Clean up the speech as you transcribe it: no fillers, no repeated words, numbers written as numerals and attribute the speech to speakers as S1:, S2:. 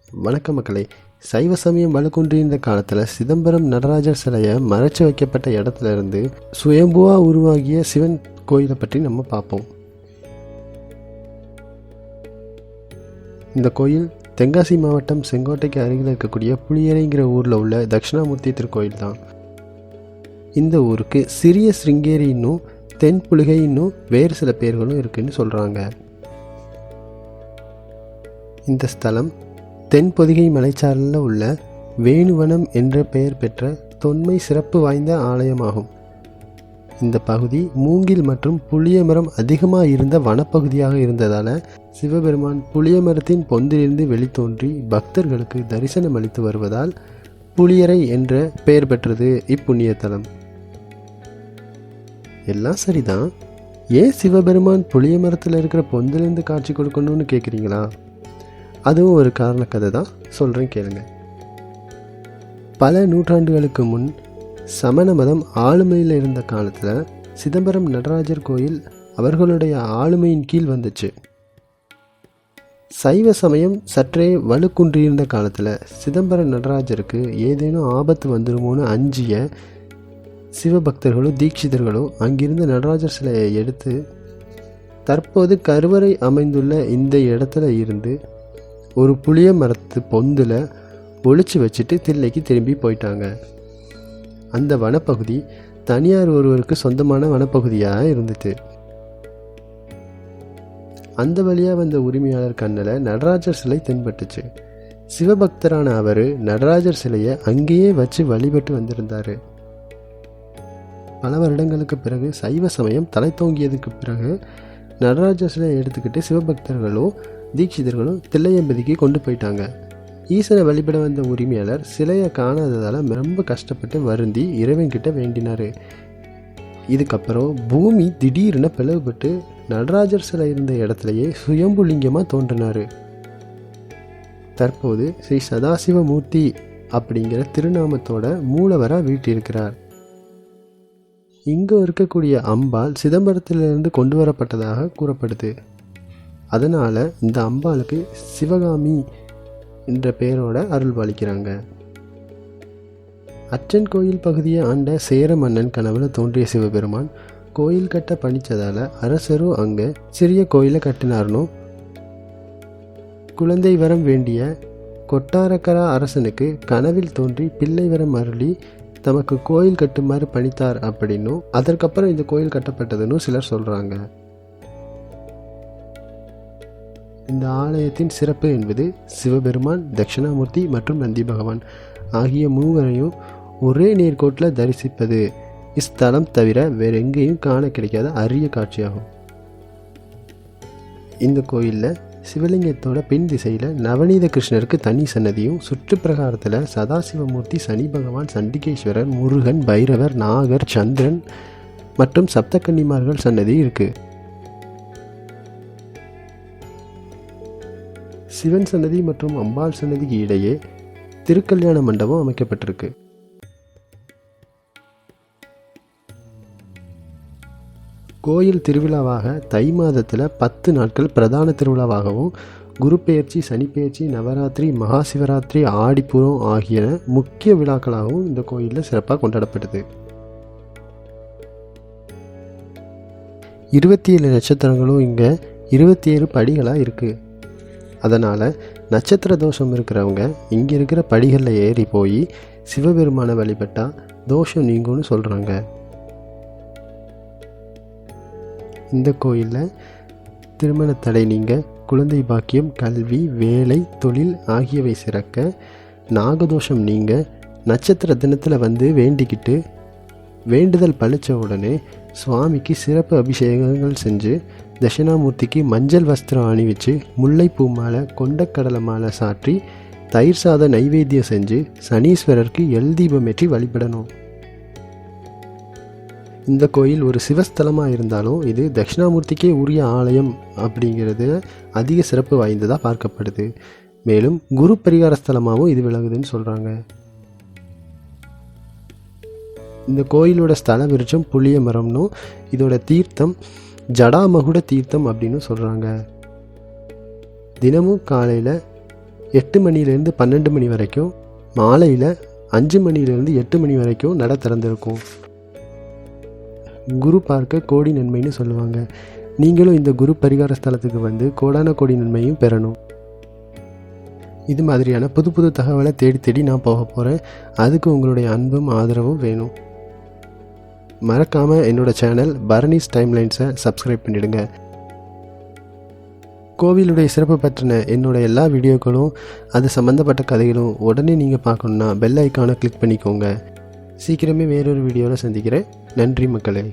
S1: வணக்க மக்களே. சைவ சமயம் வலுக்குன்றியிருந்த காலத்தில் சிதம்பரம் நடராஜர் சிலையை மறைச்சு வைக்கப்பட்ட இடத்துல இருந்து சுயம்புவா உருவாகிய சிவன் கோயிலை பற்றி நம்ம பார்ப்போம். இந்த கோயில் தென்காசி மாவட்டம் செங்கோட்டைக்கு அருகில் இருக்கக்கூடிய புளியரைங்கிற ஊரில் உள்ள தட்சிணாமூர்த்தி திருக்கோயில் தான். இந்த ஊருக்கு சிறிய சிருங்கேரி இன்னும் தென்புலிகை இன்னும் வேறு சில பேர்களும் இருக்குன்னு சொல்கிறாங்க. இந்த ஸ்தலம் தென்பொதிகை மலைச்சாரலில் உள்ள வேணுவனம் என்ற பெயர் பெற்ற தொன்மை சிறப்பு வாய்ந்த ஆலயமாகும். இந்த பகுதி மூங்கில் மற்றும் புளிய மரம் அதிகமாக இருந்த வனப்பகுதியாக இருந்ததால் சிவபெருமான் புளிய மரத்தின் பொந்திலிருந்து வெளித்தோன்றி பக்தர்களுக்கு தரிசனம் அளித்து வருவதால் புளியரை என்ற பெயர் பெற்றது இப்புண்ணிய தலம். எல்லாம் சரிதான், ஏன் சிவபெருமான் புளிய மரத்தில் இருக்கிற பொந்திலிருந்து காட்சி கொடுக்கணும்னு கேட்குறீங்களா? அதுவும் ஒரு காரண கதை தான், சொல்கிறேன் கேளுங்க. பல நூற்றாண்டுகளுக்கு முன் சமண மதம் ஆளுமையில் இருந்த காலத்தில் சிதம்பரம் நடராஜர் கோயில் அவர்களுடைய ஆளுமையின் கீழ் வந்துச்சு. சைவ சமயம் சற்றே வலுக்குன்றியிருந்த காலத்தில் சிதம்பரம் நடராஜருக்கு ஏதேனும் ஆபத்து வந்துடுமோன்னு அஞ்சிய சிவபக்தர்களோ தீட்சிதர்களோ அங்கிருந்த நடராஜர் சிலையை எடுத்து தற்போது கருவறை அமைந்துள்ள இந்த இடத்துல இருந்து ஒரு புளிய மரத்து பொந்தில் ஒளிச்சு வச்சுட்டு தில்லைக்கு திரும்பி போயிட்டாங்க. அந்த வனப்பகுதி தனியார் ஒருவருக்கு சொந்தமான வனப்பகுதியாக இருந்துச்சு. அந்த வழியாக வந்த உரிமையாளர் கண்ணில் நடராஜர் சிலை தென்பட்டுச்சு. சிவபக்தரான அவர் நடராஜர் சிலையை அங்கேயே வச்சு வழிபட்டு வந்திருந்தார். பல வருடங்களுக்கு பிறகு சைவ சமயம் தலை தோங்கியதுக்கு பிறகு நடராஜர் சிலையை எடுத்துக்கிட்டு சிவபக்தர்களும் தீட்சிதர்களும் தில்லையம்பதிக்கு கொண்டு போயிட்டாங்க. ஈசனை வழிபட வந்த உரிமையாளர் சிலையை காணாததால் ரொம்ப கஷ்டப்பட்டு வருந்தி இறைவன்கிட்ட வேண்டினார். இதுக்கப்புறம் பூமி திடீர்னு பிளவுபட்டு நடராஜர் சிலை இருந்த இடத்துலையே சுயம்புலிங்கமாக தோன்றினார். தற்போது ஸ்ரீ சதாசிவமூர்த்தி அப்படிங்கிற திருநாமத்தோட மூலவராக வீட்டிருக்கிறார். இங்கே இருக்கக்கூடிய அம்பாள் சிதம்பரத்திலிருந்து கொண்டு வரப்பட்டதாக கூறப்படுது. அதனால் இந்த அம்பாளுக்கு சிவகாமி என்ற பெயரோட அருள் பாலிக்கிறாங்க. அச்சன் கோயில் பகுதியை ஆண்ட சேர மன்னன் கனவுல தோன்றிய சிவபெருமான் கோயில் கட்ட பணிச்சதால் அரசரும் அங்கே சிறிய கோயிலை கட்டினார்னு குழந்தை வரம் வேண்டிய கொட்டாரக்கரா அரசனுக்கு கனவில் தோன்றி பிள்ளை வரம் அருளி தமக்கு கோயில் கட்டுமாறு பணித்தார் அப்படின்னும் அதற்கப்புறம் இந்த கோயில் கட்டப்பட்டதுன்னு சிலர் சொல்கிறாங்க. இந்த ஆலயத்தின் சிறப்பு என்பது சிவபெருமான், தட்சிணாமூர்த்தி மற்றும் நந்தி பகவான் ஆகிய மூவரையும் ஒரே நேர்கோட்டில் தரிசிப்பது இஸ்தலம் தவிர வேற எங்கேயும் காண கிடைக்காத அரிய காட்சியாகும். இந்த கோயிலில் சிவலிங்கத்தோட பின் திசையில் நவநீத கிருஷ்ணருக்கு தனி சன்னதியும், சுற்றுப்பிரகாரத்தில் சதாசிவமூர்த்தி, சனி பகவான், சண்டிகேஸ்வரர், முருகன், பைரவர், நாகர், சந்திரன் மற்றும் சப்தக்கன்னிமார்கள் சன்னதி இருக்குது. சிவன் சன்னதி மற்றும் அம்பாள் சன்னதிக்கு இடையே திருக்கல்யாண மண்டபம் அமைக்கப்பட்டிருக்கு. கோயில் திருவிழாவாக தை மாதத்தில் 10 நாட்கள் பிரதான திருவிழாவாகவும், குரு பெயர்ச்சி, சனிப்பெயர்ச்சி, நவராத்திரி, மகா சிவராத்திரி, ஆடிப்பூரம் ஆகிய முக்கிய விழாக்களாகவும் இந்த கோயிலில் சிறப்பாக கொண்டாடப்படுது. 27 நட்சத்திரங்களும் இங்கே 27 படிகளாக இருக்குது. அதனால் நட்சத்திர தோஷம் இருக்கிறவங்க இங்கே இருக்கிற படிகளில் ஏறி போய் சிவபெருமானை வழிபட்டால் தோஷம் நீங்கும்னு சொல்கிறாங்க. இந்த கோயிலில் திருமண தடை நீங்க, குழந்தை பாக்கியம், கல்வி, வேலை, தொழில் ஆகியவை சிறக்க, நாகதோஷம் நீங்க, நட்சத்திர தினத்தில் வந்து வேண்டிக்கிட்டு வேண்டுதல் பழித்த உடனே சுவாமிக்கு சிறப்பு அபிஷேகங்கள் செஞ்சு, தட்சிணாமூர்த்திக்கு மஞ்சள் வஸ்திரம் அணிவிச்சு, முல்லைப்பூ மாலை, கொண்டக்கடலை மாலை சாற்றி, தயிர் சாத நைவேத்தியம் செஞ்சு சனீஸ்வரருக்கு எல் தீபம் ஏற்றி வழிபடணும். இந்த கோயில் ஒரு சிவஸ்தலமாக இருந்தாலும் இது தட்சிணாமூர்த்திக்கே உரிய ஆலயம் அப்படிங்கிறது அதிக சிறப்பு வாய்ந்ததாக பார்க்கப்படுது. மேலும் குரு பரிகார ஸ்தலமாகவும் இது விளங்குதுன்னு சொல்கிறாங்க. இந்த கோயிலோட ஸ்தல விருட்சம் புளிய மரம்னும் இதோட தீர்த்தம் ஜடாமகுட தீர்த்தம் அப்படின்னு சொல்கிறாங்க. தினமும் காலையில் 8 மணிலேருந்து 12 மணி வரைக்கும், மாலையில் 5 மணிலேருந்து 8 மணி வரைக்கும் நட திறந்திருக்கும். குரு பார்க்க கோடி நன்மைன்னு சொல்லுவாங்க. நீங்களும் இந்த குரு பரிகார ஸ்தலத்துக்கு வந்து கோடான கோடி நன்மையும் பெறணும். இது மாதிரியான புது புது தகவலை தேடி தேடி நான் போக போகிறேன். அதுக்கு உங்களுடைய அன்பும் ஆதரவும் வேணும். மறக்காமல் என்னோடய சேனல் பரணிஸ் டைம்லைன்ஸை சப்ஸ்கிரைப் பண்ணிவிடுங்க. கோவிலுடைய சிறப்பு பற்றின என்னோடய எல்லா வீடியோக்களும் அது சம்மந்தப்பட்ட கதைகளும் உடனே நீங்கள் பார்க்கணுன்னா பெல் ஐக்கானை கிளிக் பண்ணிக்கோங்க. சீக்கிரமே வேறொரு வீடியோவில் சந்திக்கிறேன். நன்றி மக்களே.